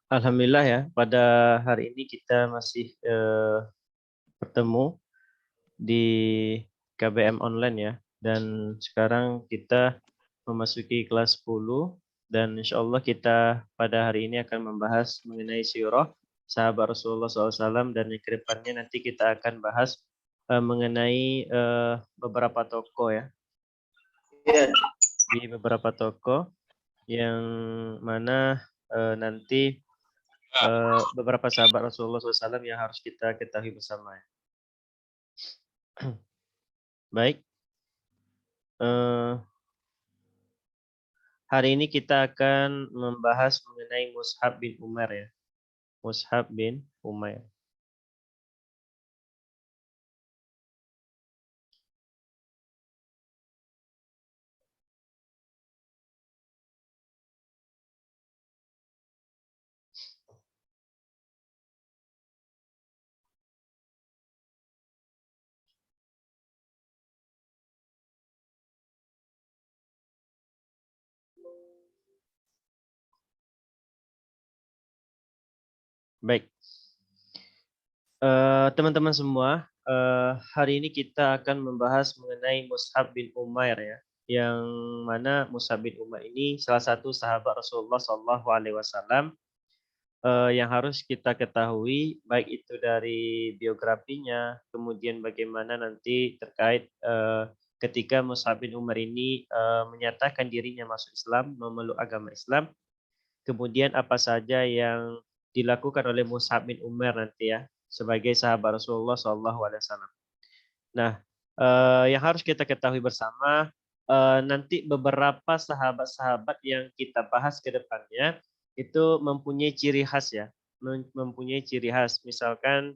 Alhamdulillah ya, pada hari ini kita masih bertemu di KBM online ya. Dan sekarang kita memasuki kelas 10 dan insya Allah kita pada hari ini akan membahas mengenai sirah sahabat Rasulullah SAW dan yang kedepannya nanti kita akan bahas mengenai beberapa tokoh ya. Iya. Di beberapa tokoh yang mana nanti beberapa sahabat Rasulullah SAW yang harus kita ketahui bersama. Baik, hari ini kita akan membahas mengenai Mus'ab bin Umair ya. Mus'ab bin Umair. Baik, teman-teman semua, hari ini kita akan membahas mengenai Mus'ab bin Umair ya, yang mana Mus'ab bin Umair ini salah satu sahabat Rasulullah SAW yang harus kita ketahui, baik itu dari biografinya, kemudian bagaimana nanti terkait ketika Mus'ab bin Umair ini menyatakan dirinya masuk Islam, memeluk agama Islam, kemudian apa saja yang dilakukan oleh Mus'ab bin Umair nanti ya sebagai sahabat Rasulullah SAW. Nah, yang harus kita ketahui bersama nanti beberapa sahabat-sahabat yang kita bahas ke depannya itu mempunyai ciri khas ya, mempunyai ciri khas. Misalkan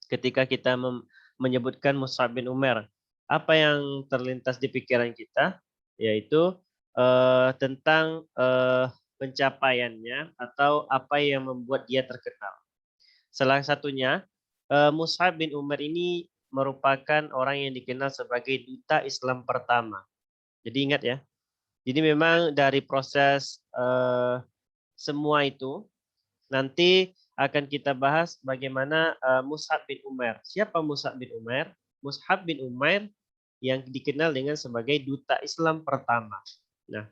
ketika kita menyebutkan Mus'ab bin Umair, apa yang terlintas di pikiran kita yaitu tentang pencapaiannya atau apa yang membuat dia terkenal. Salah satunya Mus'ab bin Umair ini merupakan orang yang dikenal sebagai duta Islam pertama. Jadi ingat ya. Jadi memang dari proses semua itu nanti akan kita bahas bagaimana Mus'ab bin Umair. Siapa Mus'ab bin Umair? Mus'ab bin Umair yang dikenal dengan sebagai duta Islam pertama. Nah,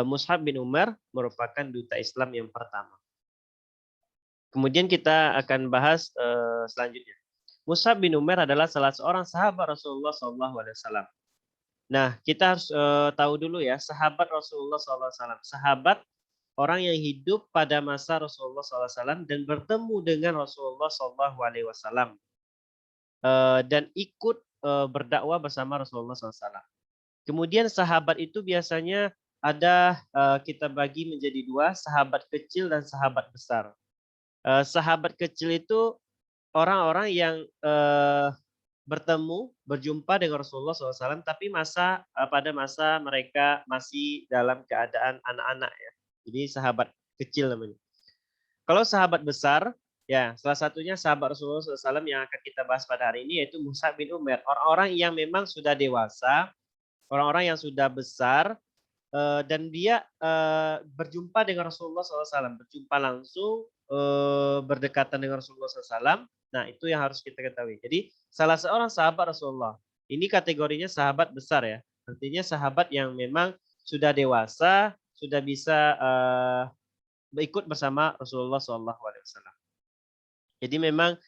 Mus'ab bin Umair merupakan duta Islam yang pertama. Kemudian kita akan bahas selanjutnya. Mus'ab bin Umair adalah salah seorang sahabat Rasulullah SAW. Nah, kita harus tahu dulu ya, sahabat Rasulullah SAW. Sahabat orang yang hidup pada masa Rasulullah SAW dan bertemu dengan Rasulullah SAW dan ikut berdakwah bersama Rasulullah SAW. Kemudian sahabat itu biasanya ada kita bagi menjadi dua, sahabat kecil dan sahabat besar. Sahabat kecil itu orang-orang yang berjumpa dengan Rasulullah SAW, tapi pada masa mereka masih dalam keadaan anak-anak ya. Jadi sahabat kecil namanya. Kalau sahabat besar, ya salah satunya sahabat Rasulullah SAW yang akan kita bahas pada hari ini yaitu Mus'ab bin Umair. Orang-orang yang memang sudah dewasa, orang-orang yang sudah besar, dan dia berjumpa dengan Rasulullah SAW, berjumpa langsung, berdekatan dengan Rasulullah SAW. Nah, itu yang harus kita ketahui. Jadi, salah seorang sahabat Rasulullah, ini kategorinya sahabat besar ya. Artinya sahabat yang memang sudah dewasa, sudah bisa ikut bersama Rasulullah SAW. Jadi memang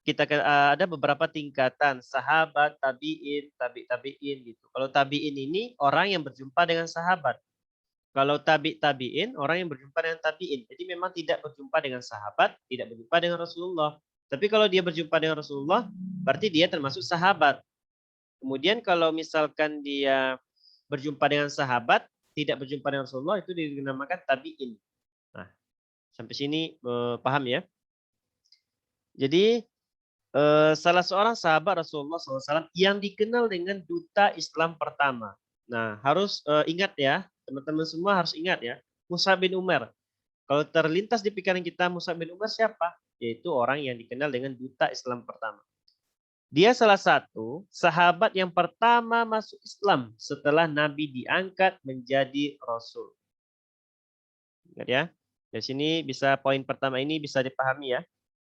kita ada beberapa tingkatan sahabat, tabiin, tabiin gitu. Kalau tabiin ini orang yang berjumpa dengan sahabat. Kalau tabiin orang yang berjumpa dengan tabiin. Jadi memang tidak berjumpa dengan sahabat, tidak berjumpa dengan Rasulullah. Tapi kalau dia berjumpa dengan Rasulullah, berarti dia termasuk sahabat. Kemudian kalau misalkan dia berjumpa dengan sahabat, tidak berjumpa dengan Rasulullah, itu dinamakan tabiin. Nah, sampai sini paham ya? Jadi salah seorang sahabat Rasulullah SAW yang dikenal dengan duta Islam pertama. Nah, harus ingat ya, teman-teman semua harus ingat ya, Mus'ab bin Umair. Kalau terlintas di pikiran kita Mus'ab bin Umair siapa? Yaitu orang yang dikenal dengan duta Islam pertama. Dia salah satu sahabat yang pertama masuk Islam setelah Nabi diangkat menjadi Rasul. Ingat ya. Di sini bisa poin pertama ini bisa dipahami ya.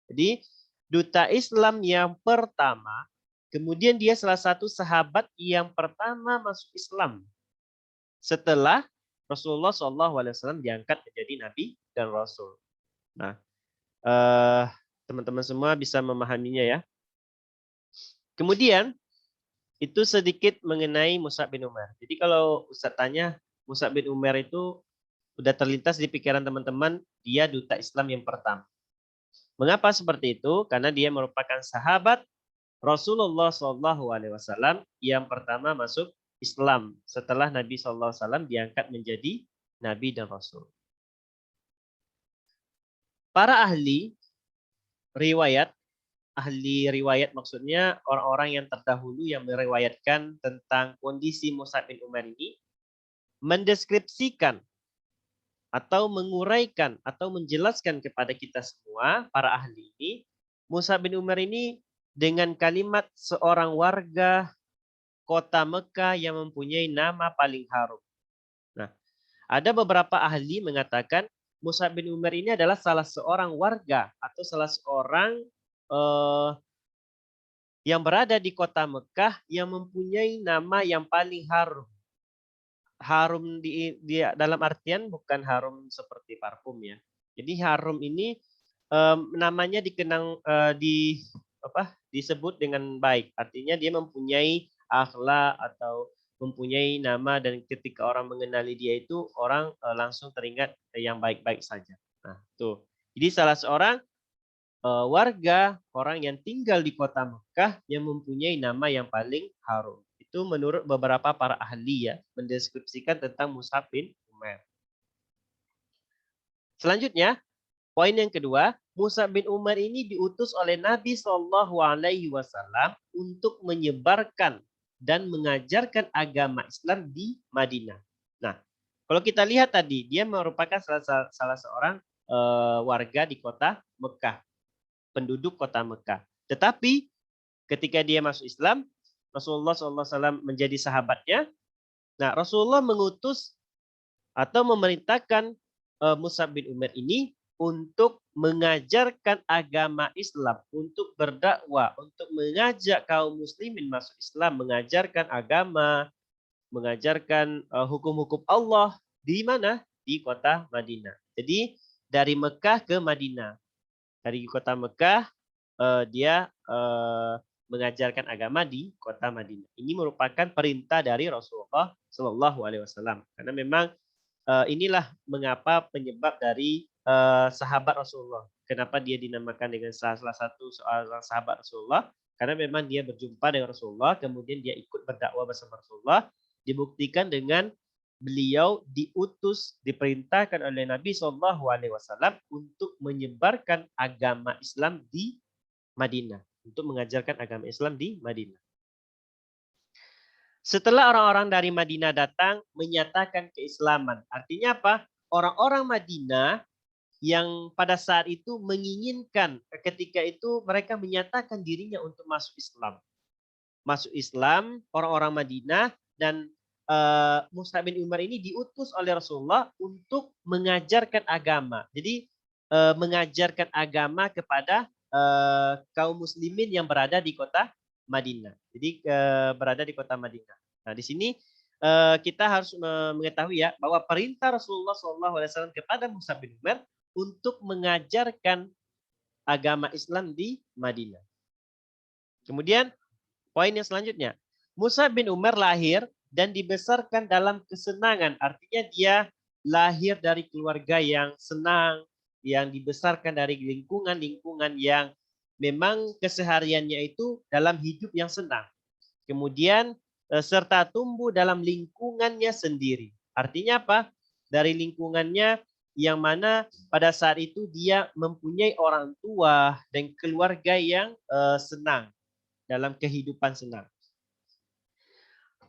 Jadi duta Islam yang pertama, kemudian dia salah satu sahabat yang pertama masuk Islam setelah Rasulullah SAW diangkat menjadi nabi dan rasul. Nah, teman-teman semua bisa memahaminya ya. Kemudian itu sedikit mengenai Mus'ab bin Umar. Jadi kalau Ustaz tanya, Mus'ab bin Umar itu sudah terlintas di pikiran teman-teman, dia duta Islam yang pertama. Mengapa seperti itu? Karena dia merupakan sahabat Rasulullah SAW yang pertama masuk Islam setelah Nabi SAW diangkat menjadi Nabi dan Rasul. Para ahli riwayat maksudnya orang-orang yang terdahulu yang meriwayatkan tentang kondisi Mus'ab bin Umar ini mendeskripsikan atau menguraikan atau menjelaskan kepada kita semua para ahli ini, Mus'ab bin Umar ini dengan kalimat seorang warga kota Mekah yang mempunyai nama paling harum. Nah, ada beberapa ahli mengatakan Mus'ab bin Umar ini adalah salah seorang warga atau salah seorang yang berada di kota Mekah yang mempunyai nama yang paling harum. Harum di dalam artian bukan harum seperti parfum ya. Jadi harum ini namanya dikenang disebut dengan baik. Artinya dia mempunyai akhlak atau mempunyai nama dan ketika orang mengenali dia itu orang langsung teringat yang baik-baik saja. Nah, tuh. Jadi salah seorang warga orang yang tinggal di kota Mekah yang mempunyai nama yang paling harum. Itu menurut beberapa para ahli ya, mendeskripsikan tentang Mus'ab bin Umar. Selanjutnya, poin yang kedua, Mus'ab bin Umar ini diutus oleh Nabi SAW untuk menyebarkan dan mengajarkan agama Islam di Madinah. Nah, kalau kita lihat tadi, dia merupakan salah seorang warga di kota Mekah, penduduk kota Mekah. Tetapi ketika dia masuk Islam, Rasulullah SAW menjadi sahabatnya. Nah, Rasulullah mengutus atau memerintahkan Mus'ab bin Umar ini untuk mengajarkan agama Islam, untuk berdakwah, untuk mengajak kaum muslimin masuk Islam, mengajarkan agama, mengajarkan hukum-hukum Allah di mana? Di kota Madinah. Jadi dari Mekah ke Madinah. Dari kota Mekah dia mengajarkan agama di kota Madinah. Ini merupakan perintah dari Rasulullah Shallallahu Alaihi Wasallam. Karena memang inilah mengapa penyebab dari sahabat Rasulullah. Kenapa dia dinamakan dengan salah satu seorang sahabat Rasulullah? Karena memang dia berjumpa dengan Rasulullah, kemudian dia ikut berdakwah bersama Rasulullah. Dibuktikan dengan beliau diutus, diperintahkan oleh Nabi Shallallahu Alaihi Wasallam untuk menyebarkan agama Islam di Madinah, untuk mengajarkan agama Islam di Madinah. Setelah orang-orang dari Madinah datang menyatakan keislaman. Artinya apa? Orang-orang Madinah yang pada saat itu menginginkan ketika itu mereka menyatakan dirinya untuk masuk Islam. Masuk Islam orang-orang Madinah dan Mus'ab bin Umar ini diutus oleh Rasulullah untuk mengajarkan agama. Jadi mengajarkan agama kepada kaum muslimin yang berada di kota Madinah. Jadi berada di kota Madinah. Nah, di sini kita harus mengetahui ya bahwa perintah Rasulullah SAW kepada Mus'ab bin Umar untuk mengajarkan agama Islam di Madinah. Kemudian poin yang selanjutnya, Mus'ab bin Umar lahir dan dibesarkan dalam kesenangan. Artinya dia lahir dari keluarga yang senang, yang dibesarkan dari lingkungan-lingkungan yang memang kesehariannya itu dalam hidup yang senang. Kemudian serta tumbuh dalam lingkungannya sendiri. Artinya apa? Dari lingkungannya yang mana pada saat itu dia mempunyai orang tua dan keluarga yang senang, dalam kehidupan senang.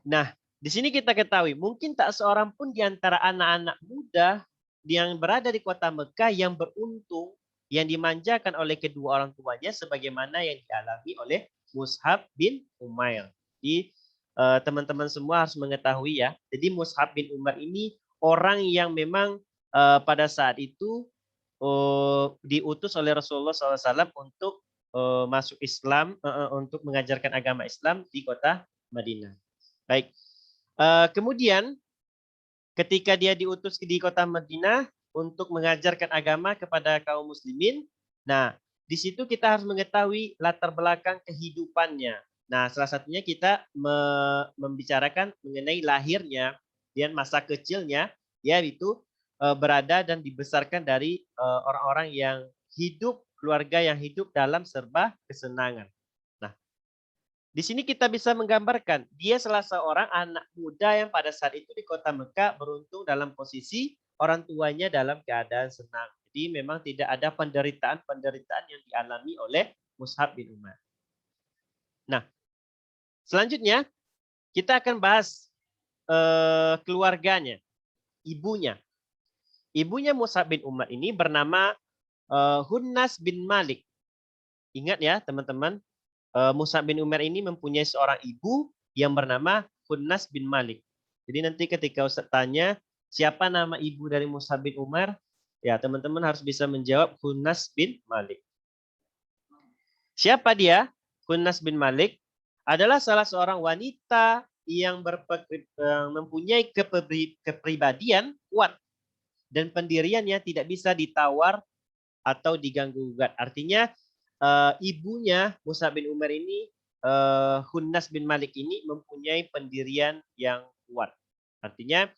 Nah, di sini kita ketahui, mungkin tak seorang pun di antara anak-anak muda yang berada di kota Mekah yang beruntung, yang dimanjakan oleh kedua orang tuanya sebagaimana yang dialami oleh Mus'ab bin Umair. Jadi teman-teman semua harus mengetahui ya. Jadi Mus'ab bin Umar ini orang yang memang pada saat itu diutus oleh Rasulullah SAW untuk masuk Islam, untuk mengajarkan agama Islam di kota Madinah. Baik. Kemudian ketika dia diutus di kota Madinah untuk mengajarkan agama kepada kaum muslimin, nah di situ kita harus mengetahui latar belakang kehidupannya. Nah, salah satunya kita membicarakan mengenai lahirnya dan masa kecilnya, yaitu berada dan dibesarkan dari orang-orang yang hidup, keluarga yang hidup dalam serba kesenangan. Nah, di sini kita bisa menggambarkan dia salah seorang anak muda yang pada saat itu di kota Mekah beruntung dalam posisi orang tuanya dalam keadaan senang. Jadi memang tidak ada penderitaan-penderitaan yang dialami oleh Mus'ab bin Umar. Nah, selanjutnya kita akan bahas keluarganya, ibunya. Ibunya Mus'ab bin Umar ini bernama Hunnas bin Malik. Ingat ya teman-teman, Mus'ab bin Umar ini mempunyai seorang ibu yang bernama Hunnas bin Malik. Jadi nanti ketika Ustaz tanya siapa nama ibu dari Mus'ab bin Umar, ya teman-teman harus bisa menjawab Hunnas bin Malik. Siapa dia? Hunnas bin Malik adalah salah seorang wanita yang mempunyai kepribadian kuat dan pendiriannya tidak bisa ditawar atau diganggu-gugat. Artinya ibunya Mus'ab bin Umar ini, Hunnas bin Malik ini mempunyai pendirian yang kuat. Artinya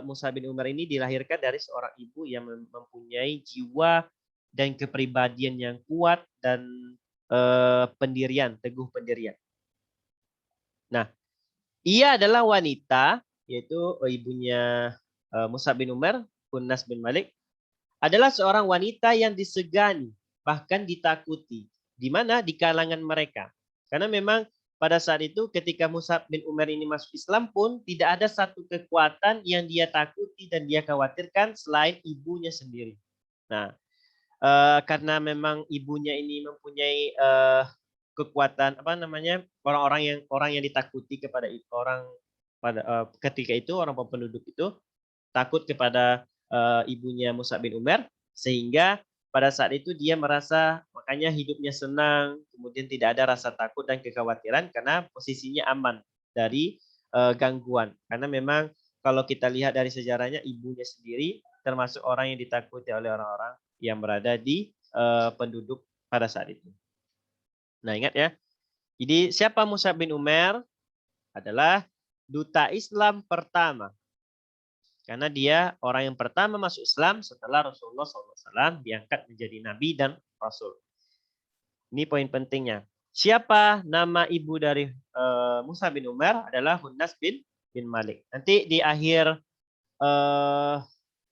Mus'ab bin Umar ini dilahirkan dari seorang ibu yang mempunyai jiwa dan kepribadian yang kuat dan pendirian, teguh pendirian. Nah, ia adalah wanita, yaitu ibunya Mus'ab bin Umar, Hunnas bin Malik, adalah seorang wanita yang disegani, bahkan ditakuti. Di mana? Di kalangan mereka. Karena memang pada saat itu ketika Mus'ab bin Umar ini masuk Islam pun tidak ada satu kekuatan yang dia takuti dan dia khawatirkan selain ibunya sendiri. Nah, karena memang ibunya ini mempunyai kekuatan orang yang ditakuti kepada orang pada ketika itu orang penduduk itu takut kepada ibunya Mus'ab bin Umar, sehingga pada saat itu dia merasa makanya hidupnya senang, kemudian tidak ada rasa takut dan kekhawatiran karena posisinya aman dari gangguan. Karena memang kalau kita lihat dari sejarahnya ibunya sendiri termasuk orang yang ditakuti oleh orang-orang yang berada di penduduk pada saat itu. Nah, ingat ya. Jadi siapa Mus'ab bin Umar? Adalah duta Islam pertama. Karena dia orang yang pertama masuk Islam setelah Rasulullah SAW diangkat menjadi Nabi dan Rasul. Ini poin pentingnya. Siapa nama ibu dari Mus'ab bin Umar? Adalah Hunnas bin Malik. Nanti di akhir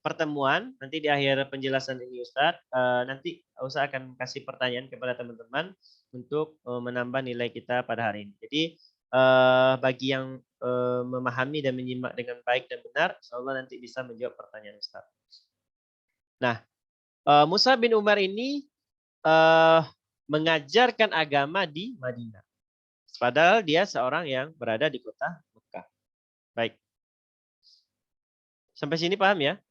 pertemuan, nanti di akhir penjelasan ini Ustadz, nanti Ustadz akan kasih pertanyaan kepada teman-teman untuk menambah nilai kita pada hari ini. Jadi bagi yang memahami dan menyimak dengan baik dan benar, insya Allah nanti bisa menjawab pertanyaan Ustaz. Nah, Mus'ab bin Umar ini mengajarkan agama di Madinah. Padahal dia seorang yang berada di kota Mekah. Baik. Sampai sini paham ya?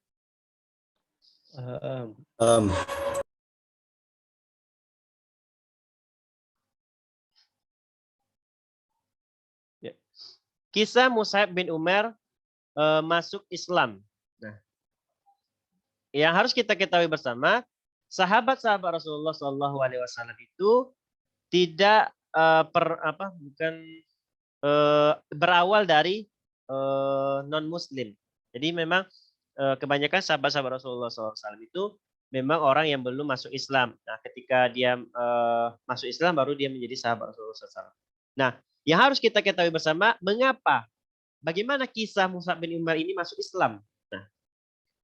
Ya. Kisah Mus'ab bin Umar masuk Islam. Nah, yang harus kita ketahui bersama, sahabat-sahabat Rasulullah SAW itu tidak berawal dari non Muslim. Jadi memang kebanyakan sahabat-sahabat Rasulullah SAW itu memang orang yang belum masuk Islam. Nah, ketika dia masuk Islam baru dia menjadi sahabat Rasulullah SAW. Nah, yang harus kita ketahui bersama, mengapa? Bagaimana kisah Mus'ab bin Umar ini masuk Islam? Nah,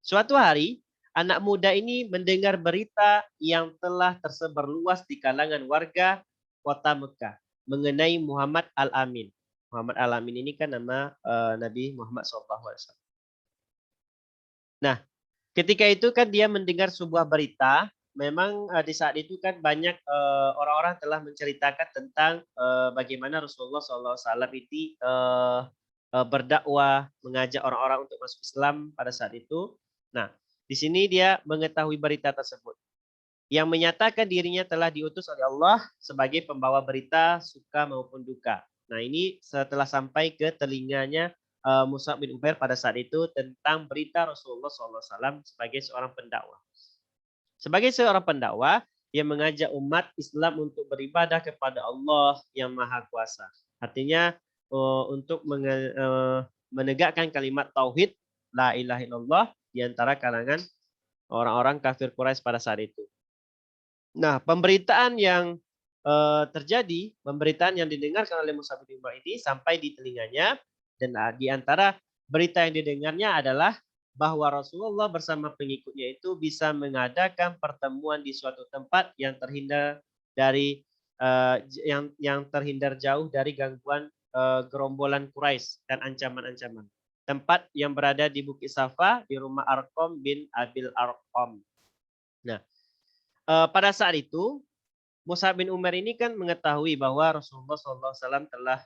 suatu hari anak muda ini mendengar berita yang telah tersebar luas di kalangan warga kota Mekah mengenai Muhammad Al-Amin. Muhammad Al-Amin ini kan nama Nabi Muhammad SAW. Nah, ketika itu kan dia mendengar sebuah berita. Memang di saat itu kan banyak orang-orang telah menceritakan tentang bagaimana Rasulullah SAW itu berdakwah, mengajak orang-orang untuk masuk Islam pada saat itu. Nah, Di sini dia mengetahui berita tersebut. Yang menyatakan dirinya telah diutus oleh Allah sebagai pembawa berita suka maupun duka. Nah, ini setelah sampai ke telinganya Mus'ab bin Umair pada saat itu tentang berita Rasulullah SAW sebagai seorang pendakwah. Sebagai seorang pendakwah yang mengajak umat Islam untuk beribadah kepada Allah yang Maha Kuasa. Artinya untuk menegakkan kalimat tauhid la ilaha illallah di antara kalangan orang-orang kafir Quraisy pada saat itu. Nah, pemberitaan yang terjadi, pemberitaan yang didengarkan oleh Mus'ab bin Umair ini sampai di telinganya, dan di antara berita yang didengarnya adalah bahwa Rasulullah bersama pengikutnya itu bisa mengadakan pertemuan di suatu tempat yang terhindar dari yang terhindar jauh dari gangguan gerombolan Quraisy dan ancaman-ancaman. Tempat yang berada di Bukit Safa di rumah Arqam bin Abil Arqam. Nah, pada saat itu Mus'ab bin Umair ini kan mengetahui bahwa Rasulullah SAW telah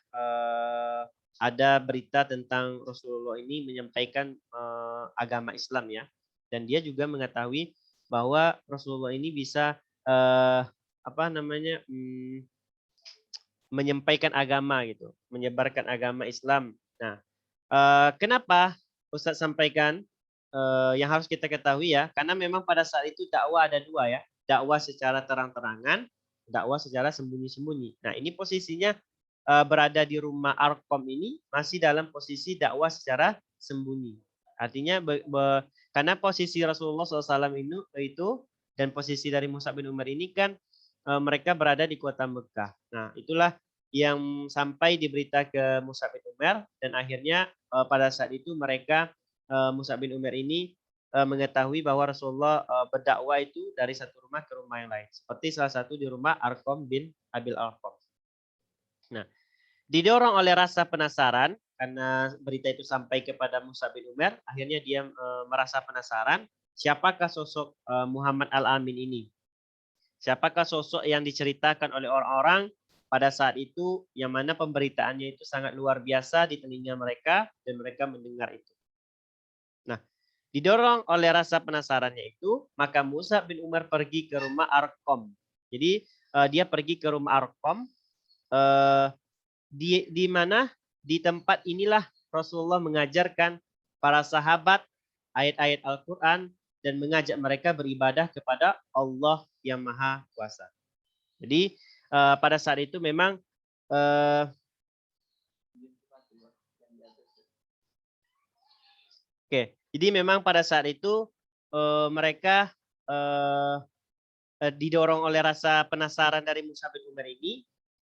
ada berita tentang Rasulullah ini menyampaikan agama Islam ya, dan dia juga mengetahui bahwa Rasulullah ini bisa menyampaikan agama gitu, menyebarkan agama Islam. Nah, kenapa Ustadz sampaikan yang harus kita ketahui ya, karena memang pada saat itu dakwah ada dua ya, dakwah secara terang-terangan, dakwah secara sembunyi-sembunyi. Nah, ini posisinya berada di rumah Arqam ini masih dalam posisi dakwah secara sembunyi. Artinya karena posisi Rasulullah SAW itu dan posisi dari Mus'ab bin Umair ini kan mereka berada di kota Mekah. Nah, itulah yang sampai diberita ke Mus'ab bin Umair, dan akhirnya pada saat itu mereka Mus'ab bin Umair ini mengetahui bahwa Rasulullah berdakwah itu dari satu rumah ke rumah yang lain. Seperti salah satu di rumah Arqam bin Abil Arqam. Nah, didorong oleh rasa penasaran karena berita itu sampai kepada Mus'ab bin Umair, akhirnya dia merasa penasaran siapakah sosok Muhammad Al-Amin ini. Siapakah sosok yang diceritakan oleh orang-orang pada saat itu yang mana pemberitaannya itu sangat luar biasa di telinga mereka dan mereka mendengar itu. Nah, didorong oleh rasa penasarannya itu, maka Mus'ab bin Umair pergi ke rumah Arqam. Jadi dia pergi ke rumah Arqam di mana di tempat inilah Rasulullah mengajarkan para sahabat ayat-ayat Al-Quran dan mengajak mereka beribadah kepada Allah yang Maha Kuasa. Jadi pada saat itu memang jadi memang pada saat itu mereka didorong oleh rasa penasaran dari Mus'ab bin Umair ini,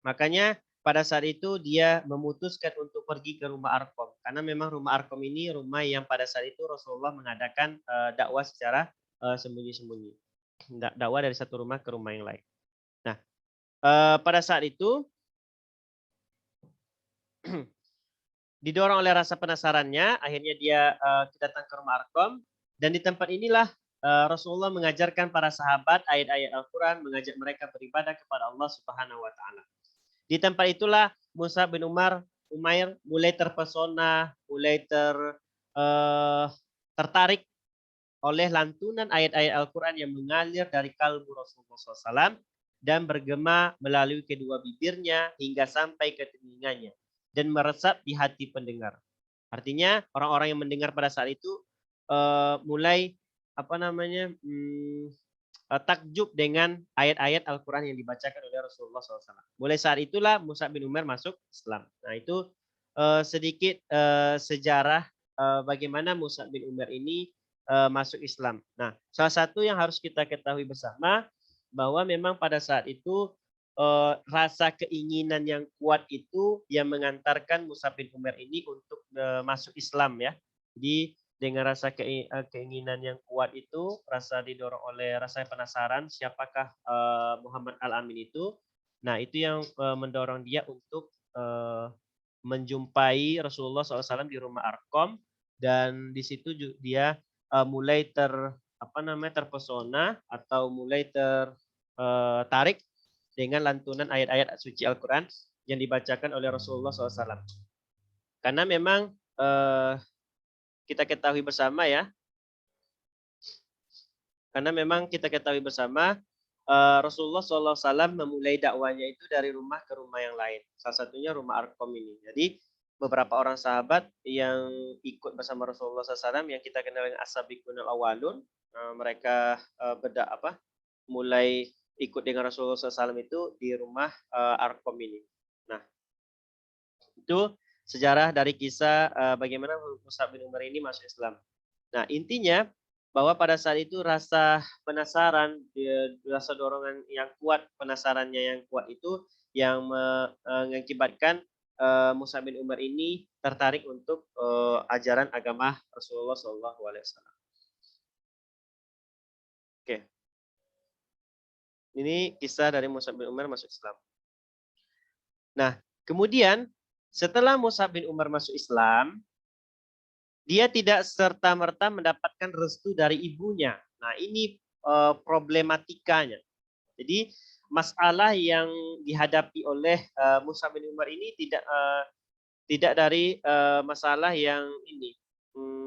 makanya pada saat itu dia memutuskan untuk pergi ke rumah Arqam, karena memang rumah Arqam ini rumah yang pada saat itu Rasulullah mengadakan dakwah secara sembunyi-sembunyi, dakwah dari satu rumah ke rumah yang lain. Nah, pada saat itu didorong oleh rasa penasarannya, akhirnya dia datang ke rumah Arqam, dan di tempat inilah Rasulullah mengajarkan para sahabat ayat-ayat Al-Quran, mengajak mereka beribadah kepada Allah Subhanahu Wa Taala. Di tempat itulah Mus'ab bin Umair mulai terpesona, mulai tertarik oleh lantunan ayat-ayat Al-Quran yang mengalir dari kalbu Rasulullah SAW dan bergema melalui kedua bibirnya hingga sampai ke telinganya dan meresap di hati pendengar. Artinya orang-orang yang mendengar pada saat itu mulai takjub dengan ayat-ayat Al-Quran yang dibacakan oleh Rasulullah SAW. Mulai saat itulah Mus'ab bin Umair masuk Islam. Nah, itu sedikit sejarah bagaimana Mus'ab bin Umair ini masuk Islam. Nah, salah satu yang harus kita ketahui bersama bahwa memang pada saat itu rasa keinginan yang kuat itu yang mengantarkan Mus'ab bin Umair ini untuk masuk Islam ya. Jadi dengan rasa keinginan yang kuat itu, rasa didorong oleh rasa penasaran siapakah Muhammad Al-Amin itu. Nah, itu yang mendorong dia untuk menjumpai Rasulullah SAW di rumah Arqam, dan di situ dia mulai terpesona atau mulai tertarik dengan lantunan ayat-ayat suci Al-Quran yang dibacakan oleh Rasulullah SAW. Karena memang kita ketahui bersama ya, Karena memang kita ketahui bersama Rasulullah SAW memulai dakwanya itu dari rumah ke rumah yang lain. Salah satunya rumah Arqam ini. Jadi beberapa orang sahabat yang ikut bersama Rasulullah SAW yang kita kenal dengan as-sabiqunal awalun, mereka mulai ikut dengan Rasulullah SAW itu di rumah Arqam ini. Nah, itu sejarah dari kisah bagaimana Mus'ab bin Umar ini masuk Islam. Nah, intinya bahwa pada saat itu rasa penasaran, rasa dorongan yang kuat, penasarannya yang kuat itu yang mengakibatkan Mus'ab bin Umar ini tertarik untuk ajaran agama Rasulullah SAW. Oke, ini kisah dari Mus'ab bin Umar masuk Islam. Nah, kemudian setelah Mus'ab bin Umar masuk Islam, dia tidak serta-merta mendapatkan restu dari ibunya. Nah, ini problematikanya. Jadi masalah yang dihadapi oleh Mus'ab bin Umar ini tidak dari masalah yang ini.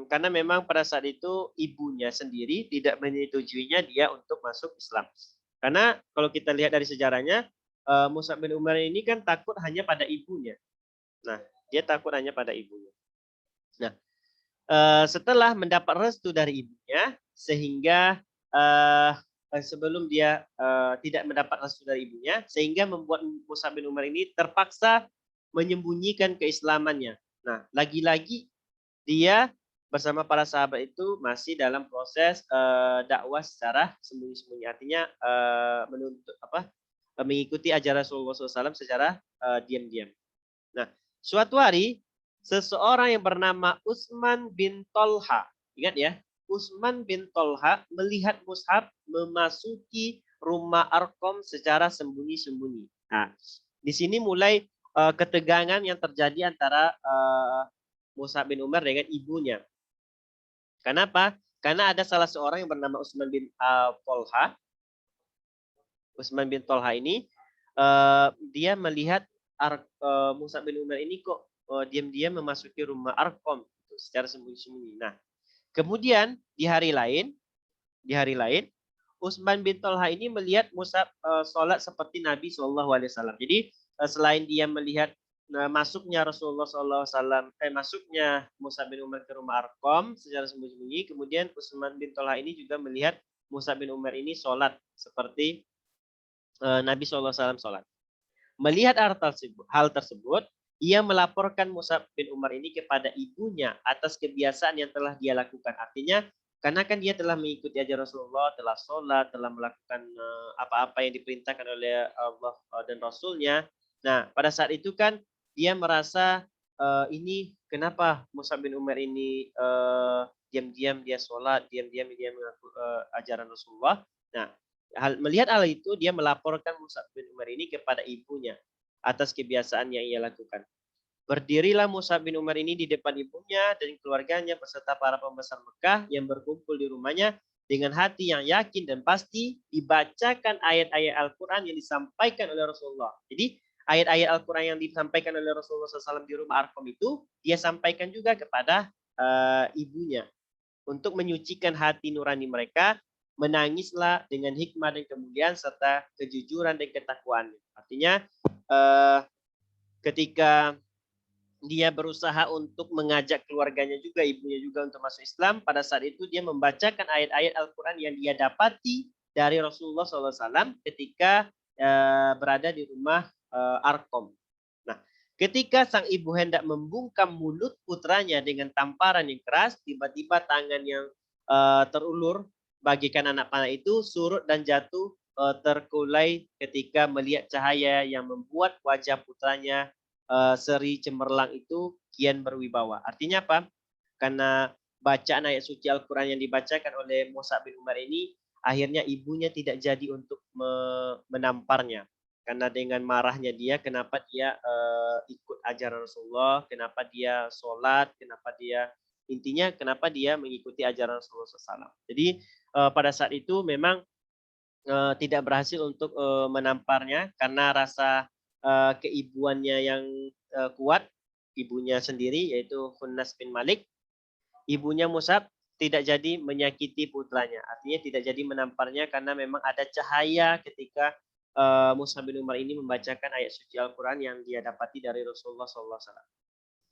Karena memang pada saat itu ibunya sendiri tidak menyetujuinya dia untuk masuk Islam. Karena kalau kita lihat dari sejarahnya, Mus'ab bin Umar ini kan takut hanya pada ibunya. Nah, dia takut hanya pada ibunya. Nah, setelah mendapat restu dari ibunya, sehingga sebelum dia tidak mendapat restu dari ibunya, sehingga membuat Mus'ab bin Umar ini terpaksa menyembunyikan keislamannya. Nah, lagi-lagi dia bersama para sahabat itu masih dalam proses dakwah secara sembunyi-sembunyi. Artinya mengikuti ajaran Rasulullah SAW secara diam-diam. Nah, suatu hari seseorang yang bernama Utsman bin Tolha, ingat ya, Utsman bin Tolha melihat Mus'ab memasuki rumah Arqam secara sembunyi-sembunyi. Nah, di sini mulai ketegangan yang terjadi antara Mus'ab bin Umar dengan ibunya. Kenapa? Karena ada salah seorang yang bernama Utsman bin Tolha. Utsman bin Tolha ini dia melihat Mus'ab bin Umar ini kok diam-diam memasuki rumah Arqam gitu, secara sembunyi-sembunyi. Nah, kemudian di hari lain Utsman bin Tolha ini melihat Mus'ab sholat seperti Nabi SAW. Jadi selain dia melihat masuknya Rasulullah SAW, masuknya Mus'ab bin Umar ke rumah Arqam secara sembunyi-sembunyi, kemudian Utsman bin Tolha ini juga melihat Mus'ab bin Umar ini sholat seperti Nabi SAW sholat. Melihat hal tersebut, ia melaporkan Mus'ab bin Umar ini kepada ibunya atas kebiasaan yang telah dia lakukan. Artinya, karena kan dia telah mengikuti ajaran Rasulullah, telah sholat, telah melakukan apa-apa yang diperintahkan oleh Allah dan Rasulnya. Nah, pada saat itu kan dia merasa ini kenapa Mus'ab bin Umar ini diam-diam dia sholat, diam-diam dia mengaku ajaran Rasulullah. Nah, melihat hal itu, dia melaporkan Mus'ab bin Umar ini kepada ibunya atas kebiasaan yang ia lakukan. Berdirilah Mus'ab bin Umar ini di depan ibunya dan keluarganya beserta para pembesar Mekah yang berkumpul di rumahnya dengan hati yang yakin dan pasti dibacakan ayat-ayat Al-Quran yang disampaikan oleh Rasulullah. Jadi ayat-ayat Al-Quran yang disampaikan oleh Rasulullah SAW di rumah Arqam itu dia sampaikan juga kepada ibunya untuk menyucikan hati nurani mereka. Menangislah dengan hikmah dan kemuliaan serta kejujuran dan ketakwaan. Artinya ketika dia berusaha untuk mengajak keluarganya juga, ibunya juga untuk masuk Islam, pada saat itu dia membacakan ayat-ayat Al-Quran yang dia dapati dari Rasulullah SAW ketika berada di rumah Arqam. Nah, ketika sang ibu hendak membungkam mulut putranya dengan tamparan yang keras, tiba-tiba tangan yang terulur bagikan anak panah itu surut dan jatuh terkulai ketika melihat cahaya yang membuat wajah putranya seri cemerlang itu kian berwibawa. Artinya apa? Karena bacaan ayat suci Al-Quran yang dibacakan oleh Mus'ab bin Umar ini, akhirnya ibunya tidak jadi untuk menamparnya. Karena dengan marahnya dia, kenapa dia ikut ajaran Rasulullah, kenapa dia sholat, kenapa dia mengikuti ajaran Rasulullah SAW. Jadi pada saat itu memang tidak berhasil untuk menamparnya karena rasa keibuannya yang kuat, ibunya sendiri yaitu Khunnas bin Malik, ibunya Mus'ab tidak jadi menyakiti putranya. Artinya tidak jadi menamparnya karena memang ada cahaya ketika Mus'ab bin Umar ini membacakan ayat suci Al-Quran yang dia dapati dari Rasulullah SAW.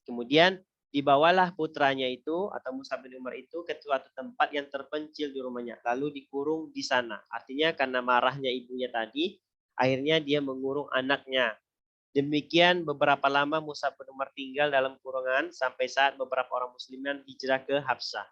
Kemudian dibawalah putranya itu atau Mus'ab bin Umar itu ke suatu tempat yang terpencil di rumahnya. Lalu dikurung di sana. Artinya karena marahnya ibunya tadi, akhirnya dia mengurung anaknya. Demikian beberapa lama Mus'ab bin Umar tinggal dalam kurungan sampai saat beberapa orang muslimin hijrah ke Habsah.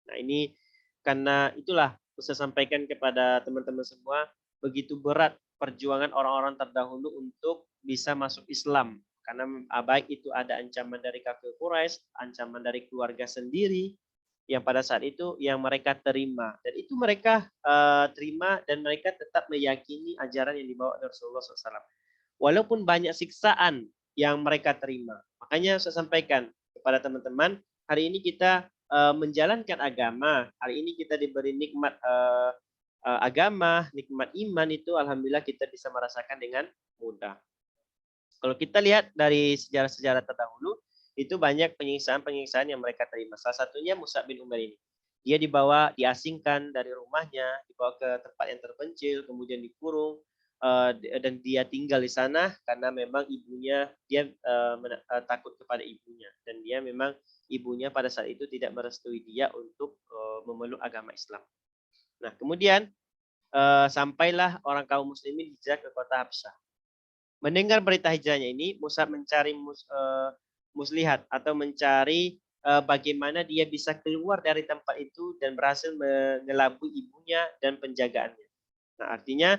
Nah ini karena itulah saya sampaikan kepada teman-teman semua, begitu berat perjuangan orang-orang terdahulu untuk bisa masuk Islam. Karena baik itu ada ancaman dari kafir Quraisy, ancaman dari keluarga sendiri, yang pada saat itu yang mereka terima. Dan itu mereka terima dan mereka tetap meyakini ajaran yang dibawa oleh Rasulullah SAW. Walaupun banyak siksaan yang mereka terima. Makanya saya sampaikan kepada teman-teman, hari ini kita menjalankan agama, hari ini kita diberi nikmat agama, nikmat iman itu alhamdulillah kita bisa merasakan dengan mudah. Kalau kita lihat dari sejarah-sejarah terdahulu, itu banyak penyiksaan-penyiksaan yang mereka terima. Salah satunya Mus'ab bin Umar ini. Dia dibawa, diasingkan dari rumahnya, dibawa ke tempat yang terpencil, kemudian dikurung, dan dia tinggal di sana karena memang ibunya, dia takut kepada ibunya. Dan dia memang ibunya pada saat itu tidak merestui dia untuk memeluk agama Islam. Nah, kemudian sampailah orang kaum muslimin hijrah ke kota Habsyah. Mendengar berita hijrahnya ini, Mus'ab mencari muslihat atau mencari bagaimana dia bisa keluar dari tempat itu dan berhasil mengelabui ibunya dan penjagaannya. Nah, artinya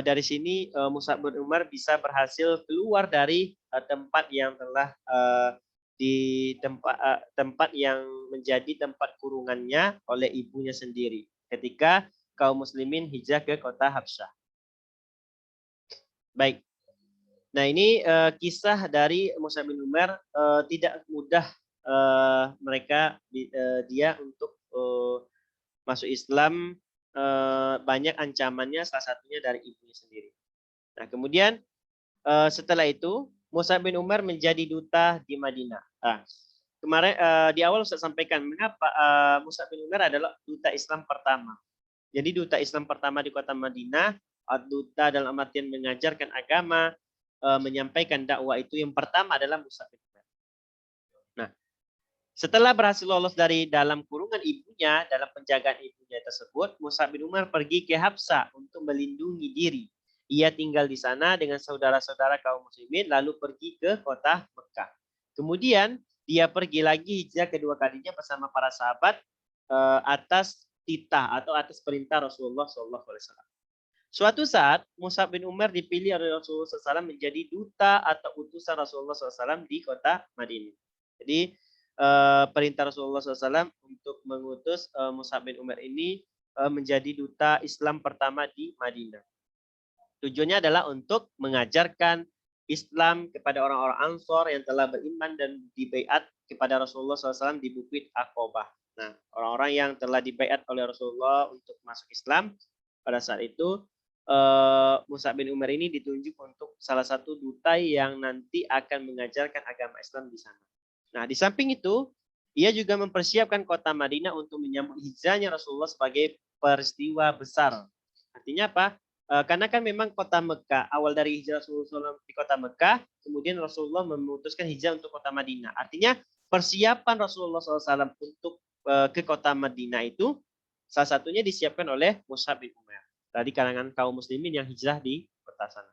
dari sini Mus'ab bin Umar bisa berhasil keluar dari tempat yang telah di tempat yang menjadi tempat kurungannya oleh ibunya sendiri ketika kaum muslimin hijrah ke kota Habsyah. Baik. Nah ini kisah dari Mus'ab bin Umar, tidak mudah mereka dia untuk masuk Islam, banyak ancamannya, salah satunya dari ibunya sendiri. Nah kemudian setelah itu Mus'ab bin Umar menjadi duta di Madinah. Nah, kemarin di awal saya sampaikan mengapa Mus'ab bin Umar adalah duta Islam pertama. Jadi duta Islam pertama di kota Madinah, duta dalam artian mengajarkan agama, menyampaikan dakwah itu yang pertama adalah Mus'ab bin Umar. Nah, setelah berhasil lolos dari dalam kurungan ibunya, dalam penjagaan ibunya tersebut, Mus'ab bin Umar pergi ke Habsah untuk melindungi diri. Ia tinggal di sana dengan saudara-saudara kaum muslimin, lalu pergi ke kota Mekah. Kemudian dia pergi lagi hijrah kedua kalinya bersama para sahabat atas titah atau atas perintah Rasulullah SAW. Suatu saat Mus'ab bin Umar dipilih oleh Rasulullah SAW menjadi duta atau utusan Rasulullah SAW di kota Madinah. Jadi perintah Rasulullah SAW untuk mengutus Mus'ab bin Umar ini menjadi duta Islam pertama di Madinah. Tujuannya adalah untuk mengajarkan Islam kepada orang-orang Ansor yang telah beriman dan dibaiat kepada Rasulullah SAW di Bukit Aqobah. Nah, orang-orang yang telah dibaiat oleh Rasulullah untuk masuk Islam pada saat itu, Mus'ab bin Umar ini ditunjuk untuk salah satu duta yang nanti akan mengajarkan agama Islam di sana. Nah, di samping itu, ia juga mempersiapkan kota Madinah untuk menyambut hijrahnya Rasulullah sebagai peristiwa besar. Artinya apa? Karena kan memang kota Mekah, awal dari hijrah Rasulullah di kota Mekah, kemudian Rasulullah memutuskan hijrah untuk kota Madinah. Artinya persiapan Rasulullah SAW untuk ke kota Madinah itu salah satunya disiapkan oleh Mus'ab bin Umar dari kalangan kaum muslimin yang hijrah di kota sana.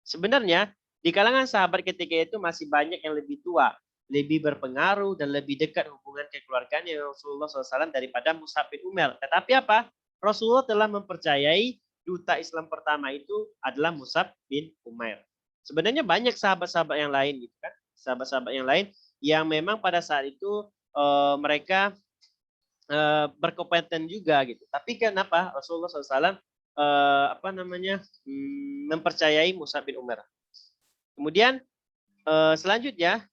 Sebenarnya di kalangan sahabat ketika itu masih banyak yang lebih tua, lebih berpengaruh dan lebih dekat hubungan kekeluargaan dengan Rasulullah SAW daripada Mus'ab bin Umar. Tetapi apa? Rasulullah telah mempercayai duta Islam pertama itu adalah Mus'ab bin Umar. Sebenarnya banyak sahabat-sahabat yang lain gitu kan, sahabat-sahabat yang lain yang memang pada saat itu mereka berkompeten juga gitu. Tapi kenapa Rasulullah SAW mempercayai Mus'ab bin Umar. Kemudian selanjutnya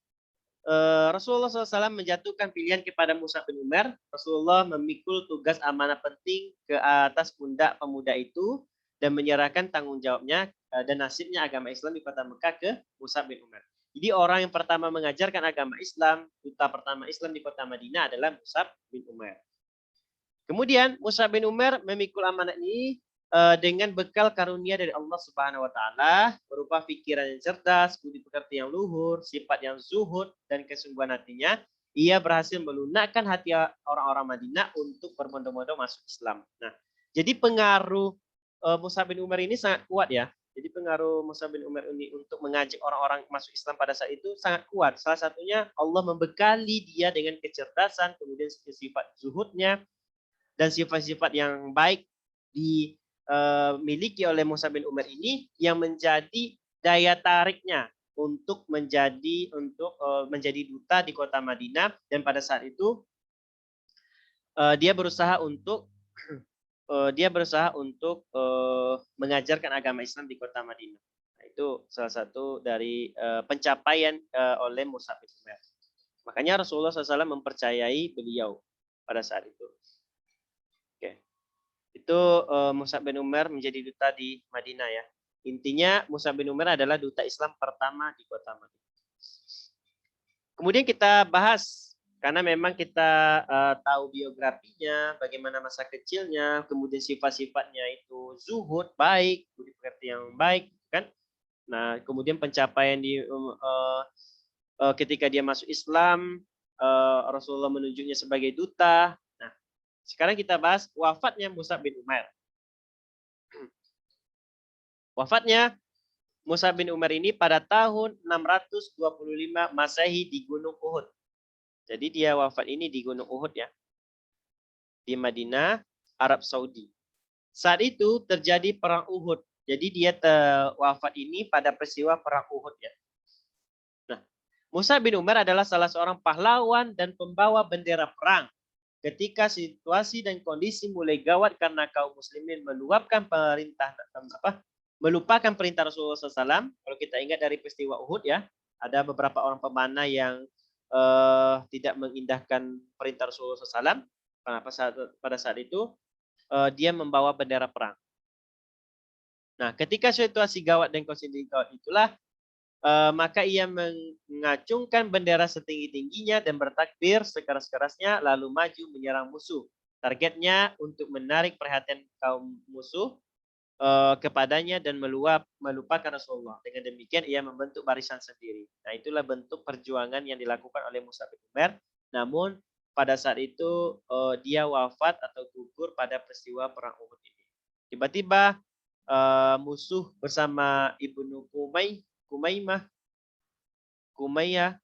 Rasulullah SAW menjatuhkan pilihan kepada Mus'ab bin Umar. Rasulullah memikul tugas amanah penting ke atas pundak pemuda itu dan menyerahkan tanggung jawabnya dan nasibnya agama Islam di kota Mekah ke Mus'ab bin Umar. Jadi orang yang pertama mengajarkan agama Islam, duta pertama Islam di kota Madinah adalah Mus'ab bin Umair. Kemudian Mus'ab bin Umair memikul amanat ini dengan bekal karunia dari Allah Subhanahu wa taala berupa pikiran yang cerdas, budi pekerti yang luhur, sifat yang zuhud dan kesungguhan hatinya, ia berhasil melunakkan hati orang-orang Madinah untuk berbondong-bondong masuk Islam. Nah, jadi pengaruh Mus'ab bin Umair ini sangat kuat ya. Jadi pengaruh Mus'ab bin Umair ini untuk mengajak orang-orang masuk Islam pada saat itu sangat kuat. Salah satunya Allah membekali dia dengan kecerdasan, kemudian sifat zuhudnya, dan sifat-sifat yang baik dimiliki oleh Mus'ab bin Umair ini yang menjadi daya tariknya untuk menjadi duta di kota Madinah, dan pada saat itu dia berusaha untuk mengajarkan agama Islam di kota Madinah. Nah, itu salah satu dari pencapaian oleh Mus'ab bin Umair. Makanya Rasulullah SAW mempercayai beliau pada saat itu. Oke. Itu Mus'ab bin Umair menjadi duta di Madinah ya. Intinya Mus'ab bin Umair adalah duta Islam pertama di kota Madinah. Kemudian kita bahas, karena memang kita tahu biografinya, bagaimana masa kecilnya, kemudian sifat-sifatnya itu zuhud, baik, budi pekerti yang baik, kan? Nah, kemudian pencapaian ketika dia masuk Islam, Rasulullah menunjuknya sebagai duta. Nah, sekarang kita bahas wafatnya Mus'ab bin Umair. Wafatnya Mus'ab bin Umair ini pada tahun 625 Masehi di Gunung Uhud. Jadi dia wafat ini di Gunung Uhud ya. Di Madinah, Arab Saudi. Saat itu terjadi perang Uhud. Jadi dia wafat ini pada peristiwa perang Uhud ya. Nah, Mus'ab bin Umair adalah salah seorang pahlawan dan pembawa bendera perang. Ketika situasi dan kondisi mulai gawat karena kaum muslimin melupakan perintah Rasulullah SAW. Kalau kita ingat dari peristiwa Uhud ya, ada beberapa orang pemanah yang tidak mengindahkan perintah Rasulullah SAW. Pada saat itu dia membawa bendera perang. Nah, ketika situasi gawat dan kondisi gawat itulah, maka ia mengacungkan bendera setinggi-tingginya dan bertakbir sekeras-kerasnya lalu maju menyerang musuh. Targetnya untuk menarik perhatian kaum musuh kepadanya dan melupakan Rasulullah. Dengan demikian ia membentuk barisan sendiri. Nah, itulah bentuk perjuangan yang dilakukan oleh Mus'ab bin Umair. Namun pada saat itu dia wafat atau gugur pada peristiwa perang Uhud ini. Tiba-tiba musuh bersama Ibnu Kumayyah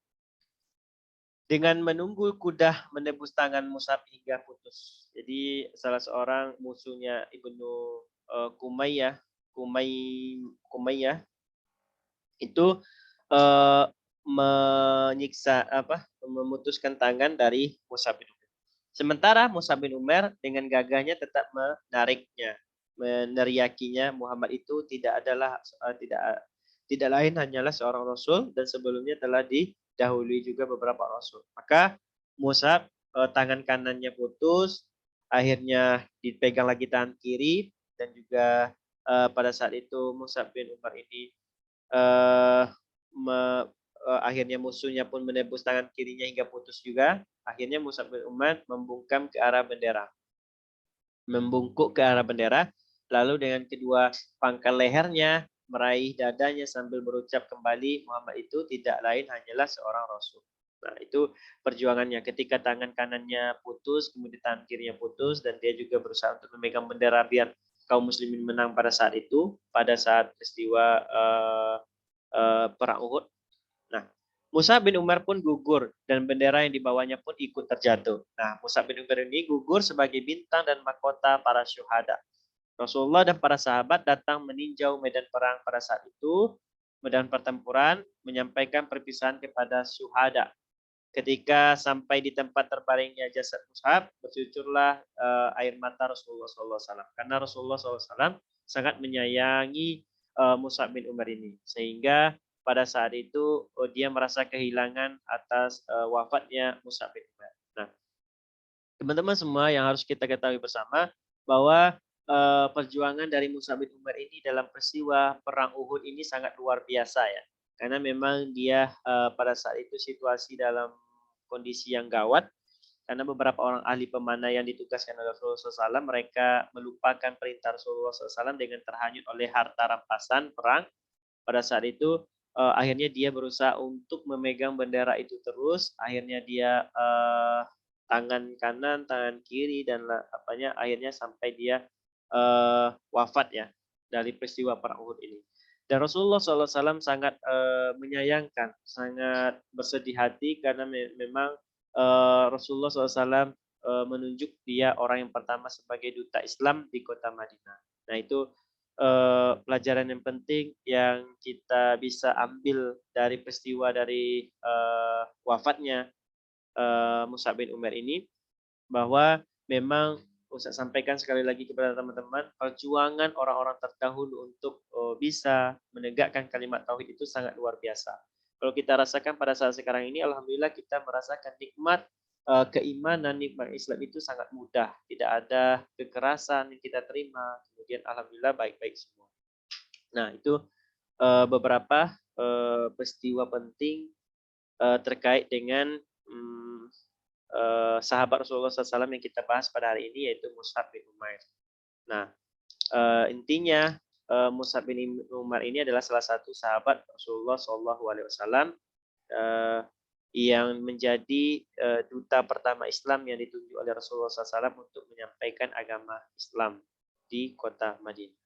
dengan menunggu kuda menebus tangan Mus'ab hingga putus. Jadi salah seorang musuhnya Ibnu Kumayyah itu memutuskan tangan dari Mus'ab bin Umair. Sementara Mus'ab bin Umair dengan gagahnya tetap meneriakinya Muhammad itu tidak lain hanyalah seorang rasul dan sebelumnya telah didahului juga beberapa rasul. Maka Mus'ab tangan kanannya putus, akhirnya dipegang lagi tangan kiri, dan juga pada saat itu Mus'ab bin Umair ini akhirnya musuhnya pun menebus tangan kirinya hingga putus juga. Akhirnya Mus'ab bin Umair membungkuk ke arah bendera, lalu dengan kedua pangkal lehernya meraih dadanya sambil berucap kembali, Muhammad itu tidak lain hanyalah seorang rasul. Nah, itu perjuangannya ketika tangan kanannya putus, kemudian tangan kirinya putus, dan dia juga berusaha untuk memegang bendera biar kaum muslimin menang pada saat itu, pada saat peristiwa perang Uhud. Nah, Mus'ab bin Umair pun gugur dan bendera yang dibawanya pun ikut terjatuh. Nah, Mus'ab bin Umair ini gugur sebagai bintang dan mahkota para syuhada. Rasulullah dan para sahabat datang meninjau medan perang pada saat itu, medan pertempuran, menyampaikan perpisahan kepada syuhada. Ketika sampai di tempat terbaringnya jasad Mus'ab, bercucurlah air mata Rasulullah SAW. Karena Rasulullah SAW sangat menyayangi Mus'ab bin Umair ini. Sehingga pada saat itu dia merasa kehilangan atas wafatnya Mus'ab bin Umair. Nah, teman-teman semua yang harus kita ketahui bersama bahwa perjuangan dari Mus'ab bin Umair ini dalam peristiwa perang Uhud ini sangat luar biasa ya. karena memang dia pada saat itu situasi dalam kondisi yang gawat, karena beberapa orang ahli pemanah yang ditugaskan oleh Rasulullah SAW, mereka melupakan perintah Rasulullah SAW dengan terhanyut oleh harta rampasan perang. Pada saat itu akhirnya dia berusaha untuk memegang bendera itu terus, akhirnya dia tangan kanan, tangan kiri dan apanya akhirnya sampai dia wafat ya dari peristiwa perang Uhud ini. Dan Rasulullah SAW sangat menyayangkan, sangat bersedih hati karena memang Rasulullah SAW menunjuk dia orang yang pertama sebagai duta Islam di kota Madinah. Nah itu pelajaran yang penting yang kita bisa ambil dari peristiwa dari wafatnya Mus'ab bin Umair ini, bahwa memang Ustaz sampaikan sekali lagi kepada teman-teman, perjuangan orang-orang terdahulu untuk bisa menegakkan kalimat tauhid itu sangat luar biasa. Kalau kita rasakan pada saat sekarang ini, alhamdulillah kita merasakan nikmat keimanan, nikmat Islam itu sangat mudah, tidak ada kekerasan yang kita terima, kemudian alhamdulillah baik-baik semua. Nah, itu beberapa peristiwa penting terkait dengan sahabat Rasulullah SAW yang kita bahas pada hari ini, yaitu Mus'ab bin Umair. Nah, intinya Mus'ab bin Umair ini adalah salah satu sahabat Rasulullah SAW yang menjadi duta pertama Islam yang ditunjuk oleh Rasulullah SAW untuk menyampaikan agama Islam di kota Madinah.